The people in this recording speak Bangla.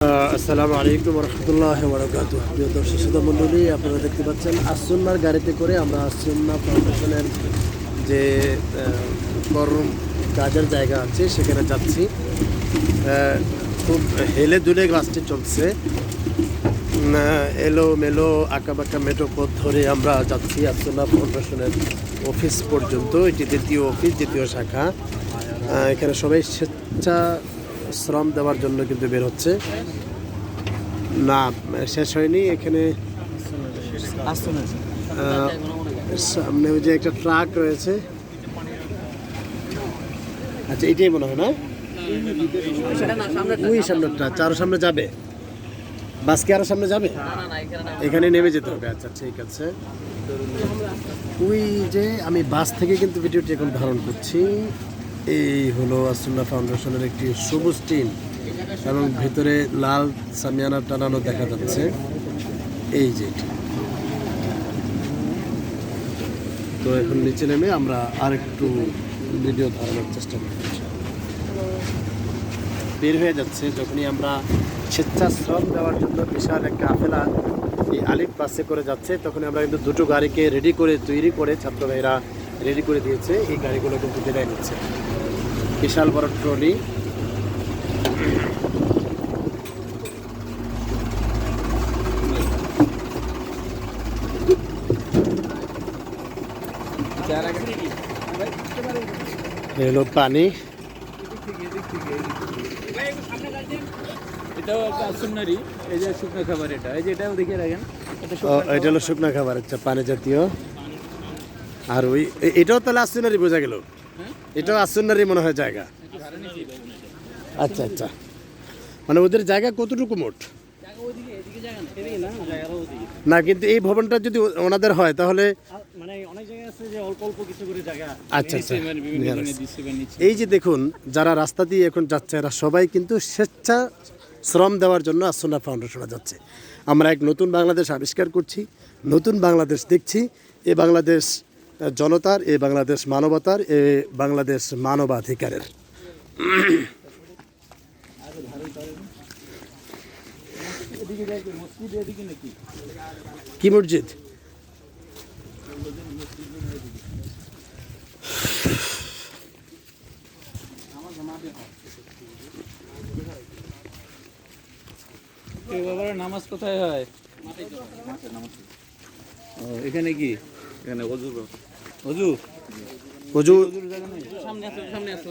আসসালামু আলাইকুম রহমতুল্লাহ বরকাত। প্রিয় দর্শক শ্রোতা মণ্ডলী, আপনারা দেখতে পাচ্ছেন আসুন্নার গাড়িতে করে আমরা আসুন্না ফাউন্ডেশনের যে কর্ম কাজের জায়গা আছে সেখানে যাচ্ছি। খুব হেলে দুলে বাসটি চলছে, এলো মেলো আঁকাবাঁকা মেটো পথ ধরে আমরা যাচ্ছি আসুন্না ফাউন্ডেশনের অফিস পর্যন্ত। এটি দ্বিতীয় অফিস, দ্বিতীয় শাখা। এখানে সবাই স্বেচ্ছা শ্রম দেওয়ার জন্য কিন্তু বের হচ্ছে। না, শেষ হয়নি। এখানে সামনে ওই যে একটা ট্রাক রয়েছে। আচ্ছা, এটাই মনে হয় না? ওই সামনেটা আরো সামনে যাবে, বাস কি আরো সামনে যাবে? এখানে নেমে যেতে হবে। আচ্ছা, ঠিক আছে। ওই যে আমি বাস থেকে কিন্তু ভিডিওটি এখন ধারণ করছি। এই হলো আসুন্না ফাউন্ডেশনের একটি সবুজ টিম এবং ভিতরে লাল সামিয়ানা টানানো দেখা যাচ্ছে। এই যে তো এখন নিচে নেমে আমরা আরেকটু ভিডিও ধারণের চেষ্টা করছি। বের হয়ে যাচ্ছে যখনই আমরা স্বেচ্ছাশ্রম দেওয়ার জন্য বিশাল এক কাফেলা এই আলিফ বাসে করে যাচ্ছে, তখন আমরা কিন্তু দুটো গাড়িকে তৈরি করে ছাত্র ভাইরা রেডি করে দিয়েছে। এই গাড়িগুলো কিন্তু বিদায় নিচ্ছে। বিশাল বড় ট্রলি। এলো পানি। এটাও একটা আসুন্নারি, এই যে শুকনো খাবার, এটা এই যে এটাও দেখে রাখেন। এটা হলো শুকনো খাবার, আচ্ছা, পানি জাতীয়। আর ওই এটাও তাহলে আসুন্নারি বোঝা গেল। এটাও আসুন্নারি মনে হয় জায়গা। আচ্ছা আচ্ছা, মানে ওদের জায়গা কতটুকু মোট না, কিন্তু এই ভবনটা যদি ওনাদের হয় তাহলে মানে অনেক জায়গা আছে যে অল্প অল্প কিছু করে জায়গা। আচ্ছা আচ্ছা, এই যে দেখুন যারা রাস্তা দিয়ে এখন যাচ্ছে এরা সবাই কিন্তু স্বেচ্ছা শ্রম দেওয়ার জন্য আসুন্না ফাউন্ডেশনে যাচ্ছে। আমরা এক নতুন বাংলাদেশ আবিষ্কার করছি, নতুন বাংলাদেশ দেখছি। এ বাংলাদেশ জনতার, এ বাংলাদেশ মানবতার, এ বাংলাদেশ মানবাধিকারের। কি মসজিদ? নামাজ কোথায় হয়? এখানে কি? এখানে অজু অজু সামনে আছে, সামনে আছে।